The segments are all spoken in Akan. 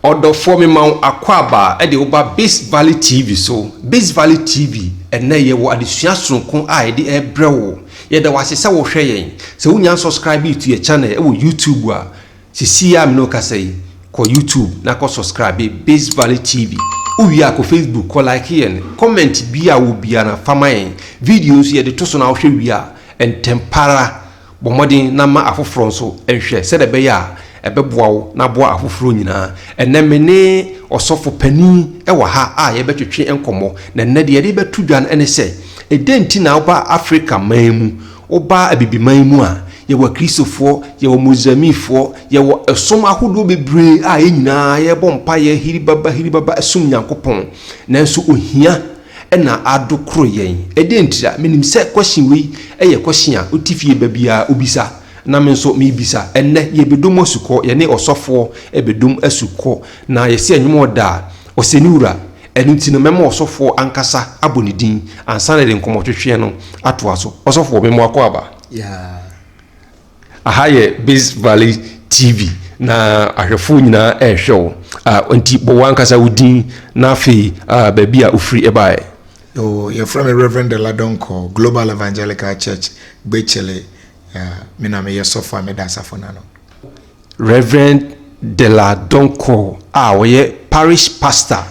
Order for me mount Aquaba at the Oba Base Valley TV so Base Valley TV and nay ye were additional soon I the air brew. Yet there was a sour sharing. So when you subscribe to your channel or YouTube, see I'm no say call YouTube, na call subscribe Base Valley TV. We are ko Facebook call like here comment be a will be an famain videos here the toson out we are and tempara bomodin nama afofro so enhwe se de be ya ebeboa na boa afofro nyina enne mene osofo pani e wa ha a ye betwetwe enkomo na nne de ye betu dwan ene se edenti na oba Africa manmu oba abibi manmu a ye wa kristofo ye wa mozamifo ye wa esom ahodo bebre a ye nyina ye bompa ye hiribaba esum nyankopon nanso ohia ena adokro yen edentira menim se question we eye question a otifie babia obisa na me nso me bisa enne ye bedom asuko ye ne osofo ebedom asuko na ye se anwum oda oseniwura enu ti no memo osofo ankasa abonidin ansa na de nkomotwetwe no atoa so osofo memo akwa ahaye Base Valley TV na ahwefo nyina ehwe onti bo wankasa wudin na afi babia ofri ebae. You're from a Reverend Deladonko, Global Evangelical Church, Bechele. Me sofa me dasa fonano. Reverend Deladonko, we parish pastor.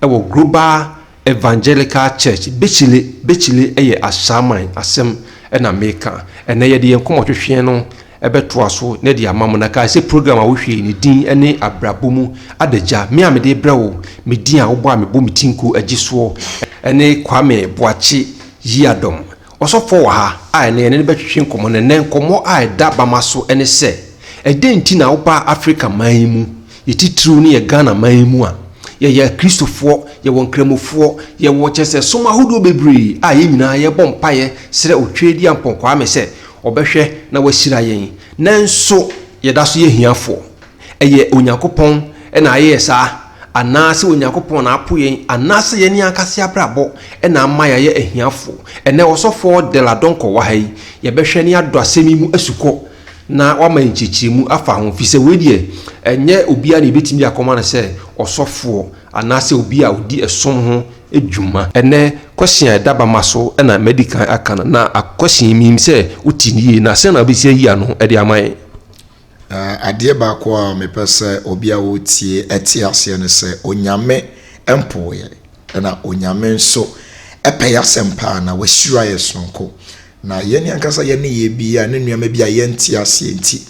Ewo Global Evangelical Church, Bechele eye ashaman asem na meka. Ene ye de enkomo twehwe no ebeto aso ne de amam na ka se program a wo hwe ni din ene abrabomu adaja me amede brewo me din a wo bo amebo mitinku agiso ene Kwame Boachi Yiadom osofo wa ha a ene betwetwe nkomo ne nkomo a da bamaso ene se edenti na wo ba Africa manmu yititru ne ye Ghana manmu a ye kristofo ye wonkramofo ye wo chese soma hodo bebre a ye nyina ye bompaye sere otwedi ampon Kwame se obehwe na wasira yen nanso ye daso ye hiafo eye onyankopon na aye sa anase onyankopon na apo yen anase ye ni akase abrabo na amaya ye ahiafo ene osofo Deladonko wa hai ye behwe ni ado asemi mu asuko na wama nchichimu afa ho fi se wedie enye obi a na betimi akoma na se osofo anase obi a odi esom ho edwuma ene question daba maso na medical akana na question mi se utini na se na bisi yi ano e de amai adie ba ko a me pese obi a wotie etiase ne se onyame empoye na onyame nso epeya sempa na wasura yesonko na yeni ankasa yeni ye bia ne nuama bia yentiase enti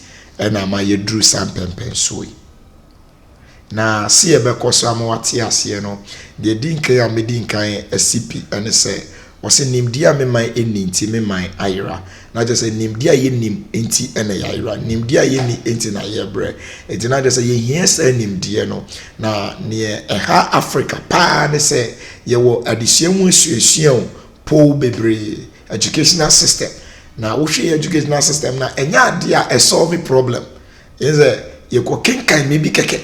na ma yedru sampempen so na si ebe koso amwati ase no de dinka ya medinkan asipi ene se wose nimdia me man eninti me man ayra na je se nimdia ye nim enti ene ayra nimdia ye ni enti na ye bre enti na je se ye hia se nimdia no na ne eha Africa pa ne se ye wo adisuamu asuasuan po bebre educational system na wo hwe educational system na enya ade a solve problem is ye ko kenkan me bi keke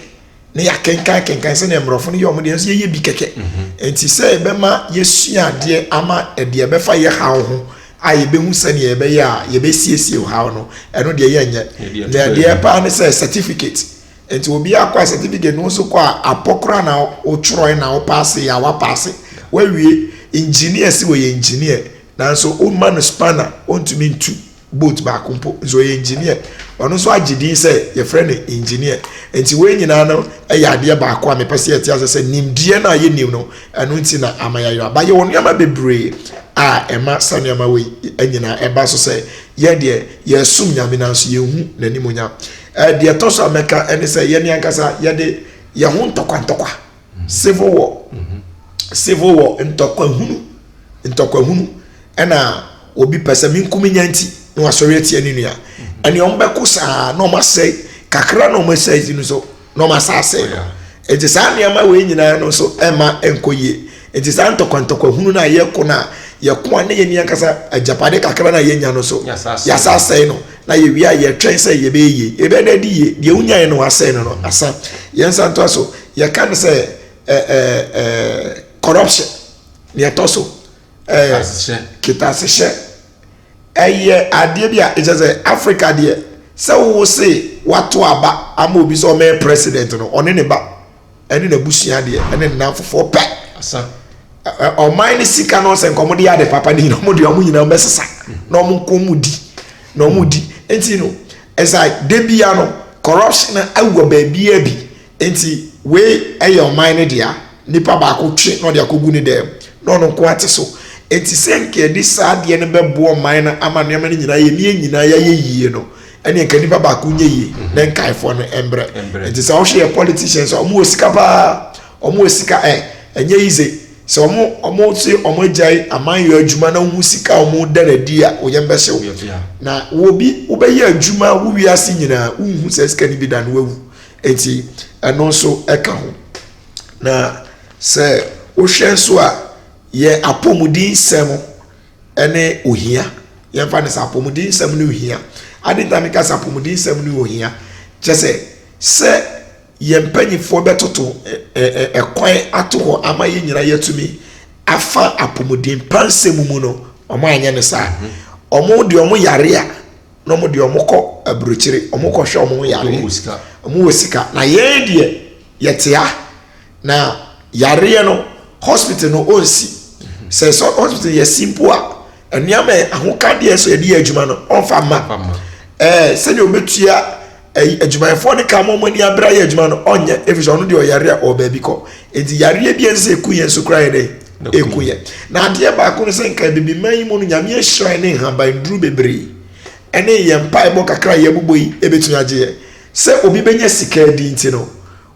ne ya kenkan se ne mrofo ne yom de ye bi keke enti se be ma yesua de ama de be fa ye hawo ho aye be hu se ne ye be ya ye be siesie hawo no eno de ye nye na de pa ne se certificate enti obi akwa certificate no so kwa apokra na o tworo na o pass ya wa pass we wie engineer si we engineer nanso o man spanner on to mean two boat back kumpo so engineer ono so agidin say your friend engineer enti we nyina no ya ade ba kwa me pese eti ase nimdie na ye nim no eno nti na amaya yo abaye wonu ama bebre a ema sanu ama we anyina eba so say ye de ye sum nyame nanso ye hu nanimunya de toso ameka ene say ye ni ankasa ye de ye hu ntokwa civil war ntokwa hunu ena obi pese minkumi nyanti no asori etie ni nua ene ombeko saa no ma say kakra no ma say no so no ma sa say enti saa niama we nyina no so ema enkoye enti saa ntokwa hunu na ye ko na ye ko na ye ni ankasa ajapade kakra na ye nya no so ya sa say no na ye wi a ye twen say ye be ye e be na di ye de unya no asay no asa ye nsa to so ye kan say corruption ye to so kitashe eye ade bia e say Africa de se wo se watu aba ama obi so me president no one ne ba ɛne na busua de ɛne na fofo pɛ asa ɔman ne sika no sɛ nkomo de ya de papa ne ɔmo de ɔmo nyina mbɛsesa na ɔmo nkomu di na ɔmo di enti no ɛsai de bia no corruption na awɔ baabi abi enti we ɛyɛ ɔman ne dia nipa baako twe na ɔde akogu ne dɛm na ɔno nko ate so enti sɛ nke de saa de ne bɛbo ɔman na ama nneɛma ne nyina yɛ ne nyina yɛ yie no ɛne nke nipa baako nye yie na nkaefo no embre enti sɛ ɔhwe yɛ politicians ɔmo osika pa ɔmo osika ɛnyɛ yize sɛ ɔmo tse ɔmo agyae aman yɛ adwuma na hu sika ɔmo da na di a oyɛ mbɛhyew na wobi wobɛyɛ adwuma wo wiase nyinaa unhu sɛ sika ni bi da no wawu enti ɛno nso ɛka ho na sɛ wohwɛ nso a yɛ apɔmudin nsɛm ɛne ohia yɛmfa ne sɛ apɔmudin nsɛm ne ohia ade ntame ka sɛ apɔmudin nsɛm ne ohia kyɛ sɛ yɛn mpanyinfoɔ bɛtoto ɛkwan ato hɔ ama yɛn nyina yɛtumi afa apɔmudin pansɛm mu no ɔmo anyɛ ne saa ɔmo de ɔmo yare a na ɔmo de ɔmo kɔ aburokyire ɔmo kɔ hwɛ ɔmo yare ɔmo wɔ sika na yɛn deɛ yɛtea na yare no hospital no onsi sɛ hospital yɛ simple a nneɛma ahokadeɛ so yɛde yɛ adwuma no ɔmfa ma sɛdeɛ obetua adwumayɛfoɔ ne ka mɔmɔ ni abra yɛ adwuma no ɔnyɛ efisɛ ɔno deɛ ɔyare a ɔbaabi kɔ enti yare bi ɛnsɛ eku yɛn so kora yɛ dɛ eku yɛ na adeɛ baako no sɛ nka bibi man yi mu no nyame ahyira ne nhaban duru bebree ɛne yɛn mpa ɛbɔ kakra yɛ bobɔ yi ebetumi agye yɛ sɛ obi bɛnya sika di nti no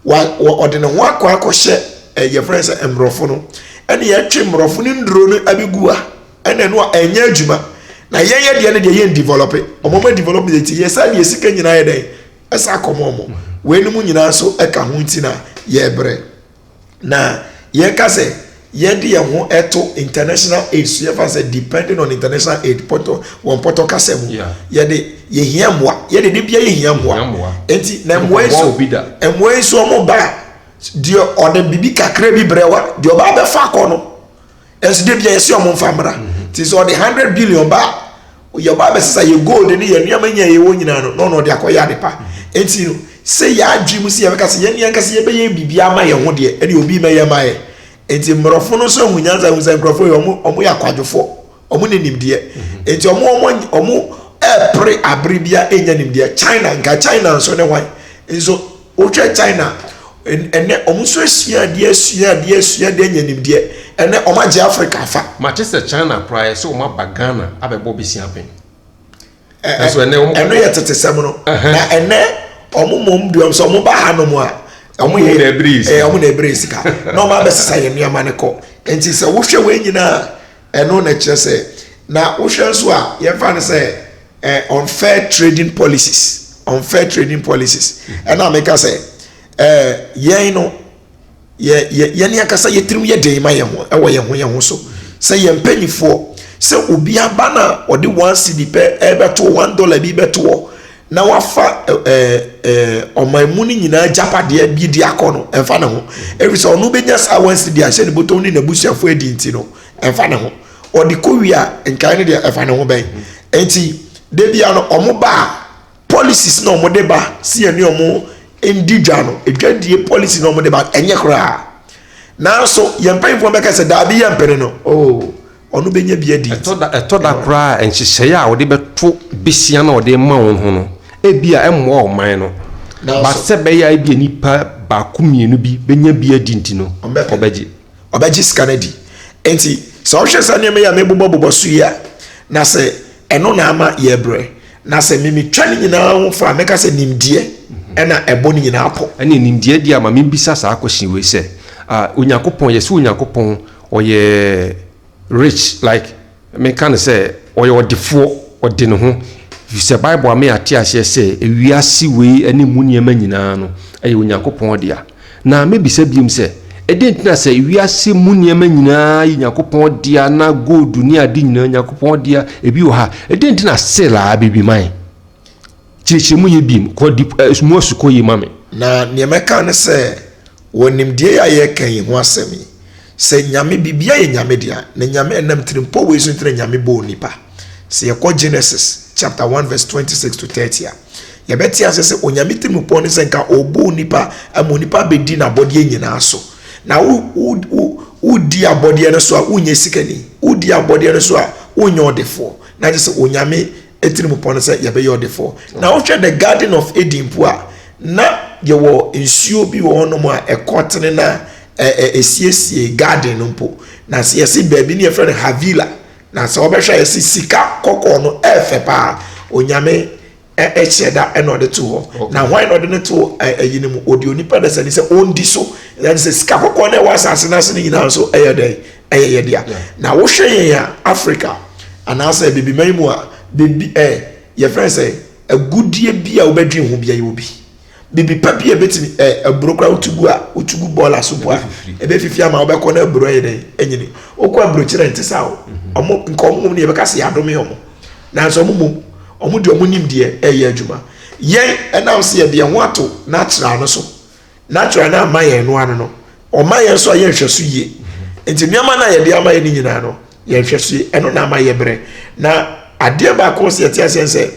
ɔde ne ho akɔhyɛ yɛfrɛ sɛ mmorɔfo no ɛne yɛtwe mmorɔfo ne nduro no abɛgu a ɛne no a ɛnyɛ adwuma na yɛyɛ deɛ no deɛ yɛn develop ɔmɔmɔ develop deɛ ti yɛ saa deɛ sika nyinaa yɛ dɛn ɛsa kɔmɔ mo wei no mu nyinaa nso ɛka ho nti na yɛbrɛ na yɛka sɛ yɛde yɛn ho ɛto international aid so yɛfa sɛ depending on international aid pɔtɔ kasa mu yɛde yɛhia mmoa yɛde de bia yɛhia mmoa enti na mmoa yi nso ɔmo ba deɛ ɔde bibi kakra bi brɛ wa deɛ ɔba bɛfa akɔ no ɛnso de bia yɛsi ɔmo mfa mmra ti sɛ ɔde 100 billion ba yɛba bɛsesa yɛ gold ne yɛ nneɛma nyɛ yɛwɔ nyinaa no na ɔde akɔyɛ ade pa enti no sɛ yɛadwi mu sɛ yɛbɛka sɛ yɛn yɛnka sɛ yɛbɛyɛ biribi ama yɛn ho deɛ ɛne obi mɛyɛ ma yɛ enti mmorɔfo no nso ahunyansa hu sɛ nkurɔfoɔ yɛ ɔmo yɛ akwadwofoɔ ɔmo ne nimdeɛ enti ɔmo ɛpere abere bia ɛnya nimdeɛ China nso ne hwan nso wotwɛ China ɛnɛ ɔmo nso asua adeɛ nya nimdeɛ ɛnɛ ɔmo agye Africa afa mate sɛ China prae sɛ ɔmo aba Ghana abɛbɔ besia pɛn ɛno yɛ tete sɛm no na ɛnɛ ɔmo mom de ɔmo sɛ ɔmo ba ha no mu a ɔmo na ebire sika na ɔmo abɛsesa yɛ nneɛma ne kɔ nti sɛ wohwɛ wei nyinaa ɛno na kyerɛ sɛ na wohwɛ nso a yɛmfa no sɛ unfair trading policies ɛna meka sɛ yɛn no yɛn akasa yɛtirim yɛ den ma yɛn ho ɛwɔ yɛn ho so sɛ yɛn mpanyinfoɔ sɛ obi aba na ɔde $1 pɛ ɛbɛto $1 bi bɛto na wafa ɔman mu ne nyinaa japadeɛ bi di akɔ no ɛmfa ne ho ɛfiri sɛ ɔno bɛnya saa $1 ahyɛ ne bɔtɔm ne n'abusuafoɔ adi nti no ɛmfa ne ho ɔde kɔwi a nkae ne deɛ ɛfa ne ho bɛn enti debia no ɔmo ba policies na ɔmo de ba si yɛn ne ɔmo ndi dwa no edwadie policy na ɔmo de ba ɛnyɛ koraa nanso yɛn mpanyinfoɔ bɛka sɛ daabi yɛn mpene no ɔno bɛnya bi adi ɛtɔ da koraa nhyehyɛeɛ a wɔde bɛto besia na wɔde ma wɔn ho no ebi a ɛmmoa ɔman no basɛ bɛyɛ a ebi nipa baako mmienu bi bɛnya bi adi nti no ɔbɛgye sika no di nti sɛ ɔhwɛ sɛ nneɛma yi a mebobɔ so yi a na sɛ ɛno na ama yɛbrɛ na sɛ memetwa ne nyinaa ho fa mɛka sɛ nimdeɛ ɛna ɛbɔ ne nyinaa pɔ ɛne nimdeɛ di a ma membisa saa question wei sɛ onyankopɔn yɛsɛ onyankopɔn ɔyɛ rich like meka ne sɛ ɔyɛ ɔdefoɔ ɔde ne ho sɛ bible a me ate aseɛ sɛ ewiase wei ɛne mu nneɛma nyinaa no ɛyɛ onyankopɔn de a na mebisa biom sɛ ɛdɛn ntina sɛ ewiase mu nneɛma nyinaa yɛ onyankopɔn de a na gold ne ade nyinaa onyankopɔn de a ebi wɔ ha ɛdɛn ntina sela bibi man kyerɛkyerɛ mu yɛ bim kɔ mu asukɔ yi ma me na nneɛma ka ne sɛ wɔnimdeɛ a yɛka yi ho asɛm yi sɛ nyame bibia yɛ nyame dia na nyame enam tirimpo we so ntire nyame bo nipa sɛ yɛkɔ Genesis chapter 1 verse 26 to 30 a ye beti asese onyame tirim pon se nka obo nipa amonipa bedi na body nyina so na wo di abode no so a unye sikani wo di abode no so a unye odefo na je se onyame etirim pon se ye be odefo na wo hwe the Garden of Eden po a na ye wo nsuo bi wo no mo a ekotene na esiesie garden no po na se yesi baabi ne ye friend Havila na se obehwa yesi sika kokko no efepa onyame echeda eno de to ho na why no de ne to ayinemu odi onipa da se ni se ondi so that is sika kokko na was asase ni nyina so eyede dia na wo hwe ya Africa anasa bibi maimu a bibi ye friend say agudie bia wo bedwen ho bia ye obi bibi papi e betimi abrokra utugu bola so boa e be fifi ama obekọ na abro yede enyini okọ abro kire ntisa o omo nka omo ne be kase adome omo na so omo de omo nim de eye adwuma yen announce ye de ho ato natural no so natural na amaye no ano no omaye so ye hweso yie enti niama na ye de amaye ni nyina no ye hweso eno na amaye bre na ade ba ko se tie sense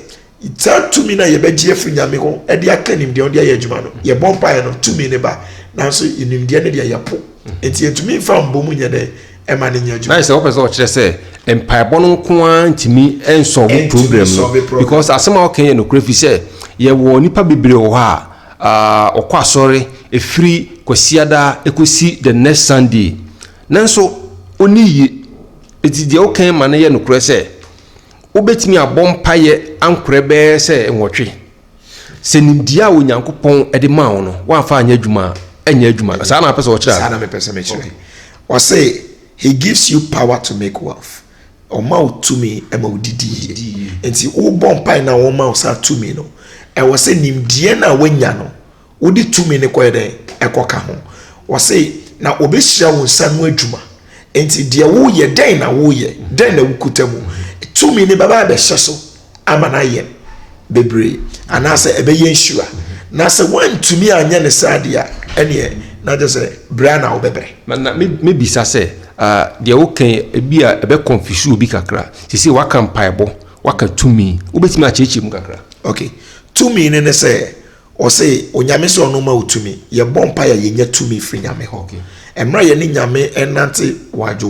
ita tumi na ye beji efri nyame ho e de akanim de on de ye adwuma no ye bompa ye no tumi ne ba na so inim de ne de ye po enti etumi fa mbom nye de e ma ne nya adwuma na se opeso o kire se empire no ko antimi ensolve problem no because asema o kan ye no krefi se ye wo nipa bebre ho ha okwa sori efiri kwasiada ekosi the next Sunday nanso oni yi eti de o kan ma ne ye no kre se obetimi abompaye ankrebe se enwotwe se nimdia onyankopon ede ma wo no wa fa anya adwuma anya adwuma sa na pese wo kira sa na me pese me kire o say he gives you power to make wealth o ma o tumi e ma odidi enti wo bompai na wo ma o sa tumi no e wo say nimdia na wanya no wo di tumi ne koyede e koka ho wo say na obehia wo nsa no adwuma enti de wo ye den na wo ye den na wukutamu tumi ne baba be hyeso amana ye bebre anase ebe ye nsura na se wan tumi anya ne sadia ene na je se bra na obebre na me bisa se de wo kan ebi a ebe confuse obi kakra sisi waka mpaebo waka tumi obetimi achechi mu kakra okay tumi ne se o se onyame se ono ma otumi ye bompa ya ye nya tumi fri nyame ho okay emra ye ni nyame enante wajo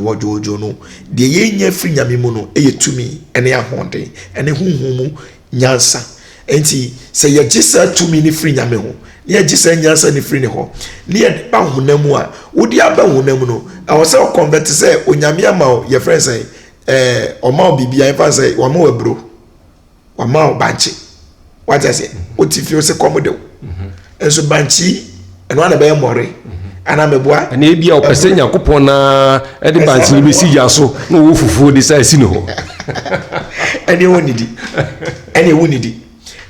no de ye nya fri nyame mu no eye tumi ene ahonde ene hunhumu nyansa enti se ye gisa tumi ni fri nyame ho ne ye gisa nyansa ni fri ne ho ne ye ba hunamu a wodi aba hunamu no awose o convert se onyame ama o ye friend say o ma bibia en fa say o ma wabro o ma banchi what I say oti fi o se komodo enso banchi eno ana be more ana meboa na ebia opese nyankopon na ede banchi ni besi ya so na wo fufuo de sai si no ho ene wonidi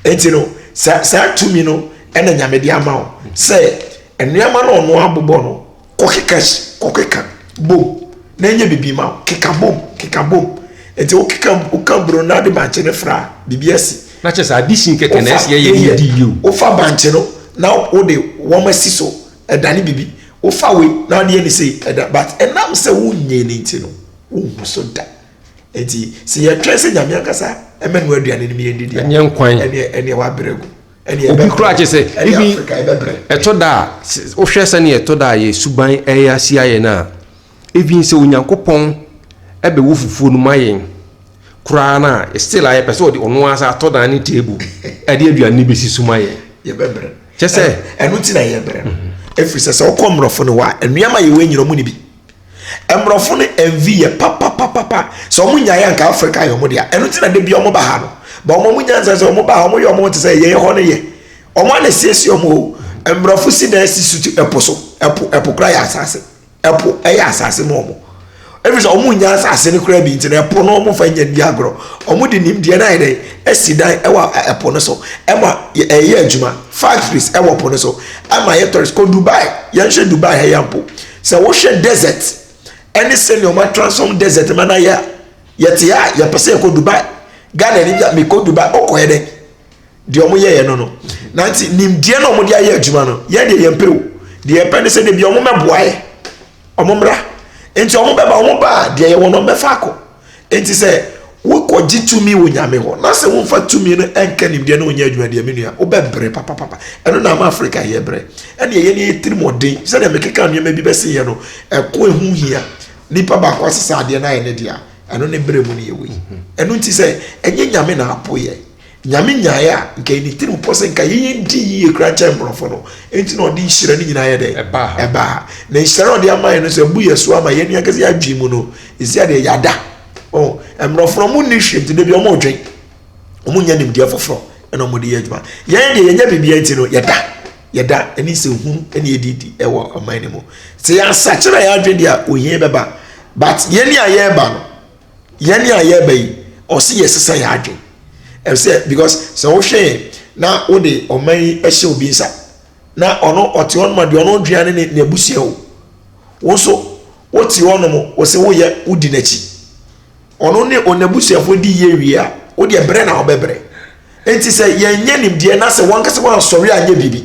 enti no sa tumi no ena nyamede ama o se enuama no ono abobo no kokeka bom na enye bibi ma keka bom enti o keka bro na de banchi ne fra bibiasi na chesa addition keke na ese ye di you o fa banchi no na o de wo masi so edani bibi o fa we na de ni say but enam se wunye ni nti no wo so da enti se ye twese nyame akasa emenu aduane ni me ndidi enye nkwan ene wa bregu ene obi kura chese ibi etoda o hwese ne etoda ye suban eya sia ye na even se onyankopon ebe wo fufuo no mayen kura na still aye person de ono asa atoda ni table e de aduane be si sumaye ye bebre chese enu ti na ye bebre every se o komrofo no wa enuama ye wenyiro mu ni bi emrofo ne envy ye papa so omo nya ya nka Africa ye omo dia enu ti na de bi omo ba ha no ba omo nya nza se omo ba omo ye omo ti se ye ho ne ye omo na siesi omo emrofo si na si suti eposo epo kra ya asase epo ya asase mo omo every so omo nya asase ne kra bi nti na epo no omo fa nya bi agro omo de nim de na ide esidan ewa epo no so ema ye adwuma factories ewa epo no so ama ye tourist ko Dubai ye hwe Dubai he yampo se wo hwe desert any senior ma transform desert mana ya yete ya ye pese ko Dubai Ghana ni bia me ko Dubai okoye de omo ye no no na nti nim de na omo de aye adwuma no ye de ye mpewo de ye pene se de bia omo meboaye omo mra enti omo beba omo ba de ye wono mefa ko enti se wo ko gitumi wo nyame ho na se wo fa tumi no enka nimde na onya adwuma de menua wo bebre papa eno na ma Africa ye bre ene ye ne tiri modin se de mekeka no bi bese ye no ko ehu hia nipa ba kwa sesa ade na ye ne dia eno ne bre mu ne ye wi eno nti se enye nyame na apoye nyame nyaaya nke ni tiri pose nka ye di ye krancha mbrofo no enti na odi hire ni nyina ye de eba na hire odi amaye no se bu yeso ama ye ni akase ya dwimu no isi ade yada oh mbrofo mu ni hire de bi o mo dwen o mo nya nim de foforo ena mo de ye adwuma ye de ye nya bibia enti no yada eni se hu eni edidi ewo aman ni mo se ya sa kira ya adwen dia ohie beba but ye ni aye ba no ye ni aye ba yi o se ye sesa ya adwen say because so hwe na wo de oman ehye obi nsa na ono ote on ma de ono duane ne abusia wo so wo ti ono mo wo se wo ye udi nachi ono ne onabusia fo di ye wi a wo de bre na obebre enti se ye nya nimde na se wankase wan sori anya bibi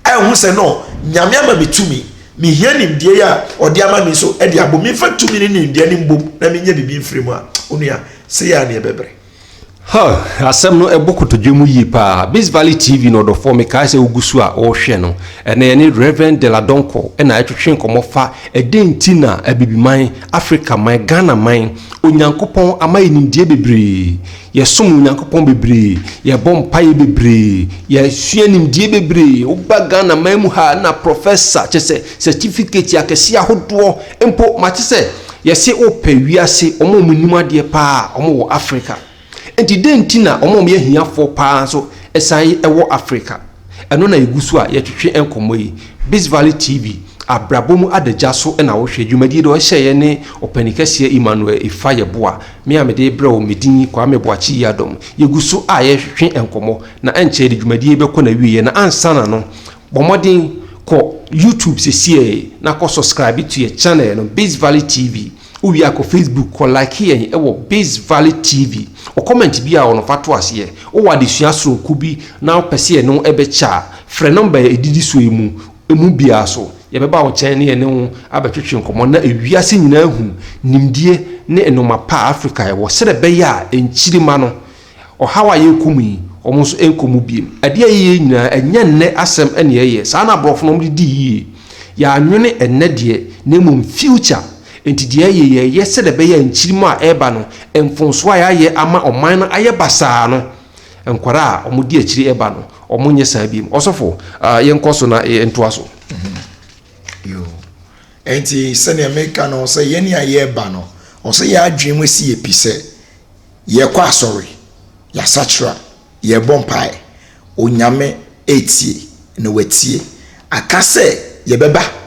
ai hu se no nyame ama betumi mi hia nimde ya ode ama mi so e de abomi fa tumi ne nimde ne mbom na me nya bibi mfirimu a onua se ya ne bebre ha asem no ebokoto dwemu yi pa Biz Valley TV no do for me ka se ogusu a o hwe no ene ne Reverend Deladonko ena atwetwe nkomofa edenti na abibiman Africa man Ghana man onyankopon amaye nimdie bebre ye som onyankopon bebre ye bompaye bebre ye sua nimdie bebre oba Ghana man mu ha na professor chese certificate akese ahodo empo ma chese ye se opa wiase omo munim ade pa omo wo Africa enti denti na omo ye hiafo pa so esan ewo Africa eno na egusu a ye twetwe enkomo yi Biz Valley TV abrabomu adaja so na wo hwe dwumadi do hye ne opanikasie Emmanuel Ifayeboa me amede bra o medin kwa meboachi yadom yegusu a ye hwe enkomo na enche de dwumadi be ko na wiye na ansana no bomodin ko YouTube sesie na ko subscribe to your channel no Biz Valley TV uwi ako Facebook ko like yen ewo Biz Valley TV o comment bi a ono fato ase o wade sua so kubi na opese no ebecha frɛ number edidi so emu bia so ye beba wo chen ne ne abetwetwe nkomo na ewiase nyina hu nimdie ne enoma pa Africa ye wo sere be ya enchirima no o hawa ye kumi o mo so enkomu biem ade ye nyina enya nne asem ene ye sa na brofo no di yi ya anwene enne de ne mum future enti de ye sere be ya enchirima a eba no emfonso a ye ama oman no aye basa no enkwara o mo di akiri eba no o mo nye sa biem osofo ye nkoso na entoaso yo enti sene America no say ye ni aye ba no o say ya adwem si ye pise ye kwa asori ya sachra ye bompai onyame etie na watie akase ye beba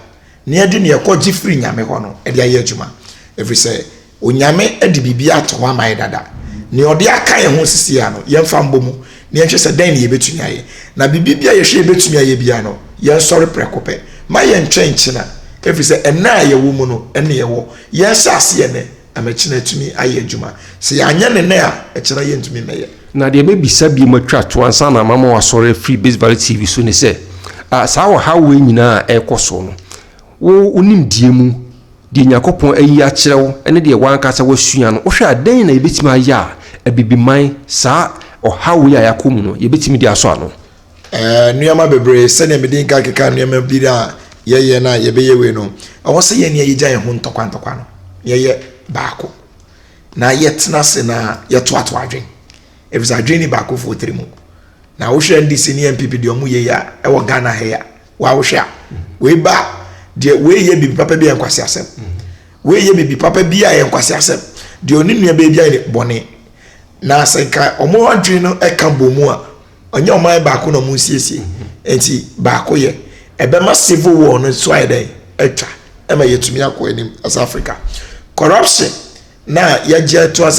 ne ade ne yakọ free nyame ho no e de aye adwuma every say onyame ade bibia to wa mai dada ne ode aka ye ho sisi ya no ye mfa mbomu ne ye hwe se dan ne ye betumi aye na bibia ye hwe betumi aye bia no ye sori prekope ma ye ntwenche na every say ena ye wo mu no ene ye wo ye sase ye ne amechina tumi aye adwuma se ya anya ne ne a e kira ye ntumi meye na de be bisa bi matwa to ansa na mama wa sori free Biz Valley TV so ne se sa wo ha we nyina e koso no wo unim die mu de nyakopon ayi a kirewo ene de wanka sa wasua no wo hwe adan na yebetimi aya abibiman sa o ha we ya yakomu no yebetimi de aso ano nuyama bebre sene medin ka keka nuyama bida ye na ye beye we no awo se ye ne ye gyan ho ntokwa no ye baako na ye tena se na ye to adwen efisa adwen ni baako fo trimu na wo hwe ndisi ne MPP de omu ye ya e wo Ghana he ya wa wo hwe we ba de we ye bibi papa bi enkwase asem we ye bibi papa bi a enkwase asem de oni nua be bia bone na senka omo adwen no e ka bomu a onye oman baako no mu siesie enti baako ye ebe ma civil war no so ayede etwa e ma yetumi akọ enim as Africa corruption na ye je to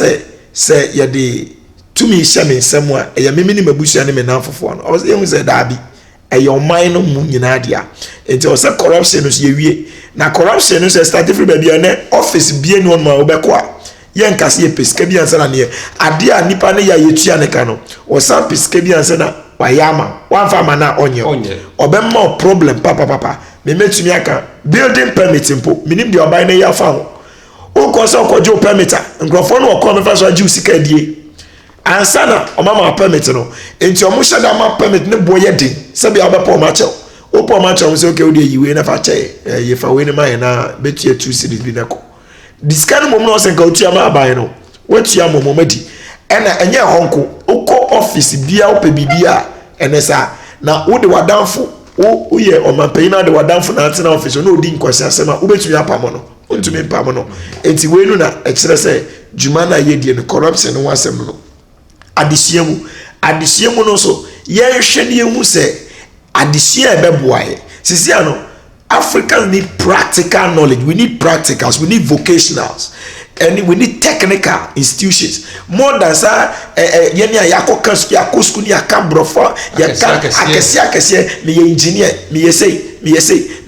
say ye de tumi hye me nsem a ye memini mabusua ne me nanfofo no o se hu se daabi e oman no mu nyina dia enti o se corruption no ye wie na corruption no se start free baby na office bie no ma obekọ a ye nkase ye pesika bi ansa na ne ade a nipa ne ya yetua ne ka no o sa pesika bi ansa na wayama wanfa mana onye obemma problem papa me metumi aka building permit mpo minim de oban ne ya fa ho o ko so ko jo permit nkrofo no ko me fa so ajiu sika die ansa na o mama permit no enti o mo hye da ma permit ne boye din se bia obepo ma chew o po ma chew se okay o de yiwe na fa che ye fa we ne ma na betu 2 series bi na ko discan mom no se nka otua ma aban no watua mom madi ena enye honko uko office bia ope bibia enesa na wo de wadamfo wo ye omanpanyina de wadamfo na atena office no odi nkwasi asema ubetumi apamo no ontumi pamo no enti we nu na ekire se juma na ye die no corruption no wasem no adesiemu no so ye hwe ne hu se adesia ebeboaye sisi ano Africans need practical knowledge. We need practicals. We need vocationals. And we need technical institutions. More than that, yako school ni akabrofa, akesi me engineer, me say.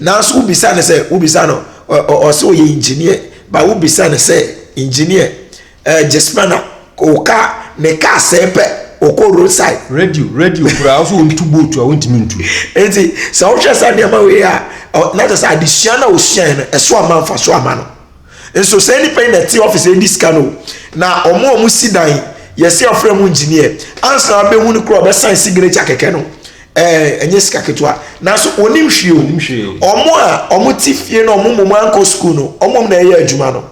Now so ubisa say ubisa or so ye engineer, but ubisa say engineer. Jespana oka ne ka sepe. Oko roadside radio kura also on two boat to want me to enti so wo hwesa de ma we a na just addition na o hyen eso ama fa so ama no enso say ni pen na ti office e discano na omo sidan ye say ofre mu engineer answer be hu ni kro be sign signature keke no enye sika ketwa na so onim hwie omo ti fie na omo mo anko school no omo na ye adwuma no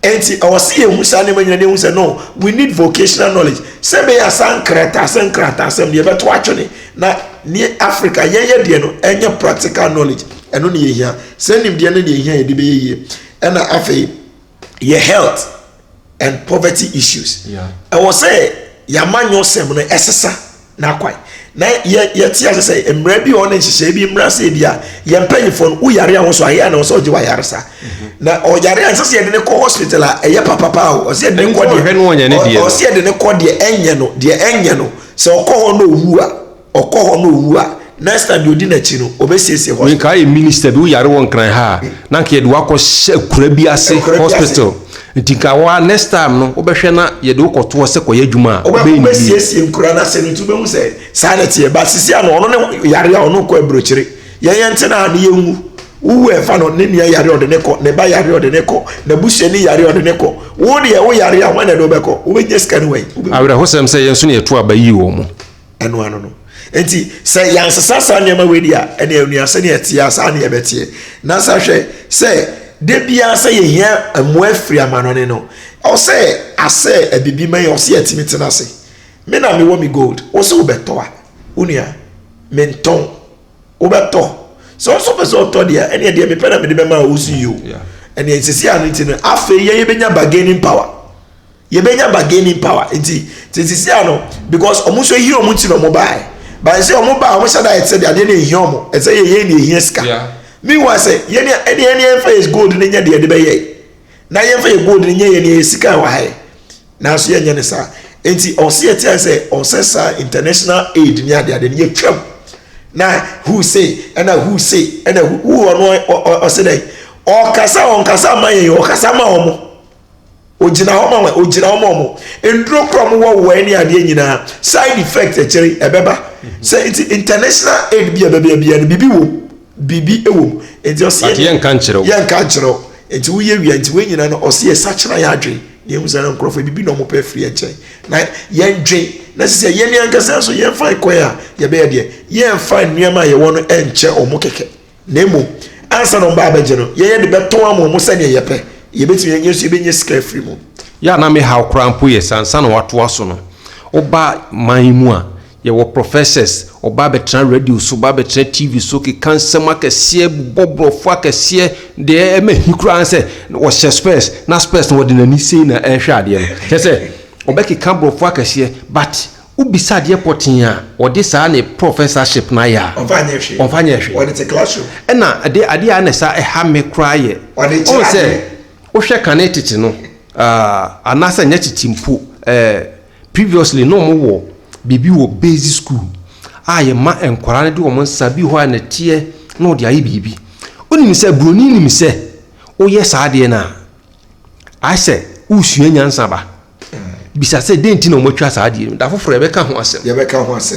enti awasi ye musa ne manyina ne musa no we need vocational knowledge sebe ya sankrata sem ye beto atwene na ni Africa ye de no enye practical knowledge eno ne ye hia senim de ne ye hia ye de be ye ena afei ye health and poverty issues I was say ya manyo sem no esesa na kwai na ye tia say emra bi on nhihye bi emra say bia ye mpanyifo no uyare a so aye na so je wa yare sa na oyare an se ye de ne ko hospital a eye papa o se de ne ko de o se de ne ko de enye no se okoho no owu a next time you di na chi no obesiesie hospital we kai minister bi uyare won kran ha na nke de wakọ kura bi ase hospital ntika wa next time no obehwe na ye de ukoto se koye adwuma obesiesie nkura na se ntu be hu se sanity ba sisi ano ono ne yare a ono ko abrochire ye ntena na ye nwu uwu efa no ne nia yare ode ne ko ne ba yare ode ne ko na bushe ni yare ode ne ko wo de wo yare a wan na do be ko wo be scan way awre ho sem se ye nso ne eto abayi wo mo eno ano no enti se yansasa ne ma we dia ene anua se ne etia sa ne ebetie na sa hwe se de bia se ye hia amo afri amanone no o se ase abibi man o se atimiti na se me na me wo mi gold o se obeto a unia menton obeto so person to dia ene de me pena me de be ma o su you ene ensisi aniti no afa ye benya bargaining power enti ensisi ano because omuso hi omunti no mobile but say omo ba omo sada etse de ade na hi omo etse ye na hi ska me wa say ye ne face gold ne nya de be ye na ye fa gold ne nya ye ne sika wa hai na so ye nya ne sa enti o se eti say o sesa international aid ne ade ne ye twam na who say who ono o say dey o kasa maye o kasa ma omo ogina omo endro krom wo ani ade nyina side effect echeri ebeba say international aid bia bibi ewo enti o say ye nka nchero enti wo ye wi enti we nyina no o say sachira ya adwe ne hu say no krofo bibi no mo pa free eche na ye ndwe na sisi ye ni ankasa so ye fa ikoya ye be de ye fa nnuama ye wono enche omo keke nemo ansa no ba abeje no ye de beto amomo se ne ye pe ye beti ye nyesu be nye sika free mo ya na me ha krampo ye sansa no wato aso no oba manmu a ye wo professors oba betra radio so ba betra TV so ke kansem akese bobrofo akese de emahikura anse wo she space na space no de nani sei na ehwe ade no kese obeki kambrofo akese but ubisa de potin a ode sa na professorship na ya onfanye hwe ode te classroom na ade a na sa ha me kra ye o se o hwe kanetiti no anasa nya titimpo previously no mo wo bibi wo basic school aye ma enkwara ne de wo nsa bi ho na tie no de aye bibi onim se broni nim se o ye sa de na I say usua nyansa ba bisa se denti na omotwa sa de da foforo ebe ka ho asem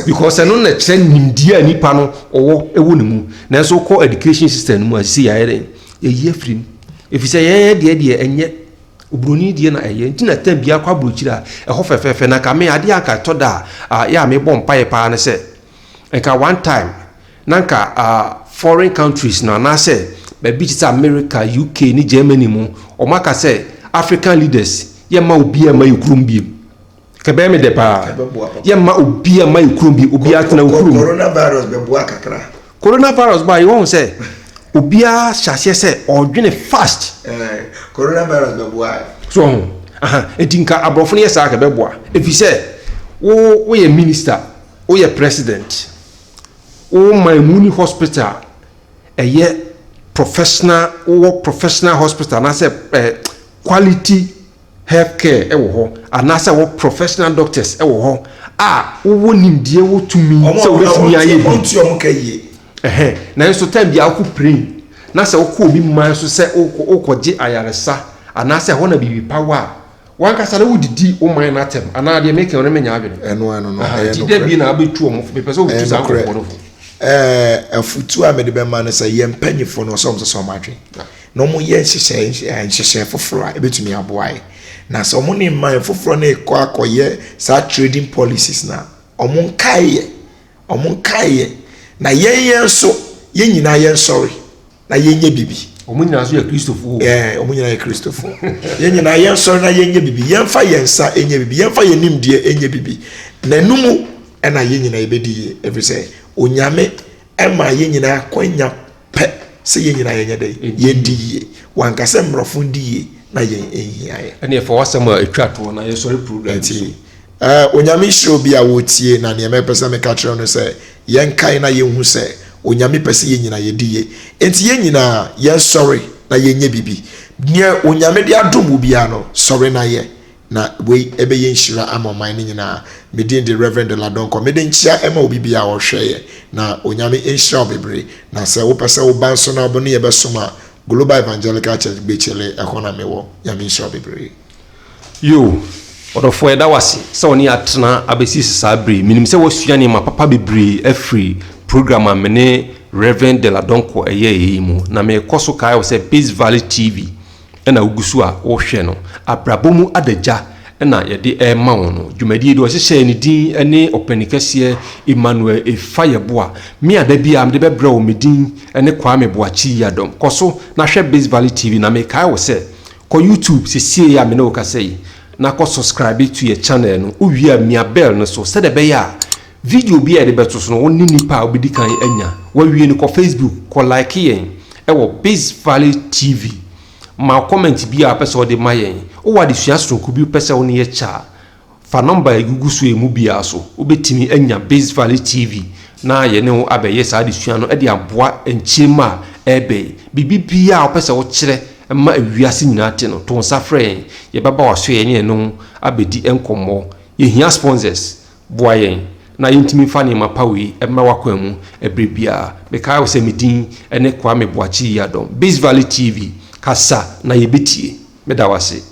because no na kire nimdi a nipa no owo ewo ne mu na so ko education system mu asi ya ere ye free if you say ye de enye obroni die na eye nti na tam bia kwa buruchira eho fefefe na ka me ade aka toda ya me bom pae pa na se enka one time nanka foreign countries na say be beach America UK ni Germany mu o maka say African leaders yema obi ama yikurum bi ka be me de pa yema obi ama yikurum bi obi atena ukurum coronavirus be bua kakra coronavirus ba you won say obi a hyase say odwene fast coronavirus be bua so edinka abrofo ne yesa ka be bua efi say wo ye minister wo ye president wo Maimuni hospital professional hospital na say quality healthcare ewo ho ana say wo professional doctors ewo ho wo nimdie wo tumi say wo tumi aye bi onti o mkaye na so time bia ku pray na say wo ko obi man so say wo koje ayaresa ana say ho na bibi power wan kasa na wo didi wo man na tem ana de make on menya adwene eno no ti de bi na abetu o mo be pese wo tu sa ko no afutu a mede be man say yempanyifo no so so madwe no mo ye nhyehyɛ foforo a ebetumi aboae na so mo ne man foforo na ekɔ akɔyɛ sa trading policies na ɔmo nkae na yɛn so yɛn nyina yɛn sorry na yɛn nye bibi ɔmo nyina so yɛ Christopher ɔmo nyina yɛ Christopher yɛn nyina yɛn sorry na yɛn nye bibi yɛn fa yɛn sa enye bibi yɛn fa yɛn nimdie enye bibi na numu ɛna yɛn nyina yɛbɛdi every say onyame ɛma yɛn nyina akwanya pɛ sɛ yɛn nyina yɛn de yɛn di yie wankasa mrɔfo di yie na yɛn enhiaye ɛne ɛfa wasɛm a etwa to na yɛ sorry program ti onyame hiro bi a wotie na ne mepɛ me ka kyerɛ no sɛ yɛn kai na yɛn hu sɛ onyame pɛ sɛ yɛn nyina yɛ di yie enti yɛn nyina yɛn sorry na yɛn nye bibi ne onyame de adom bi a no sorry na yɛ na we ebe yen shira amoman ni nyina medin the Reverend Deladonko meden chia ema obi bia wo hweye na onyame enhira obebre na se wo pese wo banso na obo ne ye besoma Global Evangelical Church Bechele ehona mewo nyame enhira obebre yo odofo eda wase se oni atena abesi sabre minim se wo sua ne ma papa bebre afri program amene Reverend Deladonko eye mu na me koso kai wo se Peace Valley TV ena ugusu a wo hwe no abrabomu adagya ena yede ma won no dwumadi do hyehyɛ ne din ene openikase Emmanuel Efayeboa me adabia am de bebra wo medin ene Kwame Boachi Yadom koso na hwe Peace Valley TV na me kai wo se ko YouTube sesie ya me no kasei na ko subscribe to your channel no uwie mia bell no so se de be ya video bi e de beto so no woni nipa obedi kan anya wa wie ni ko Facebook ko like yen e wo Peace Valley TV ma comment bi a pese ode mayen o wa de suasronku bi pese woni ye cha fa number egugu so emu bia so obetimi anya Peace Valley TV na ye ne wo abaye sa de sua no e de aboa enchima ebe bibi bia o pese wo kire ma awiase nyina te no to safre ye baba waso ye ne no abedi enkomo ye hia sponsors boa yen na yintimi fa ne mapawi emma wakwamu ebrebia be kai wo se medin ene Kwame Boachi Yadom Peace Valley TV kasa na yebetie medawase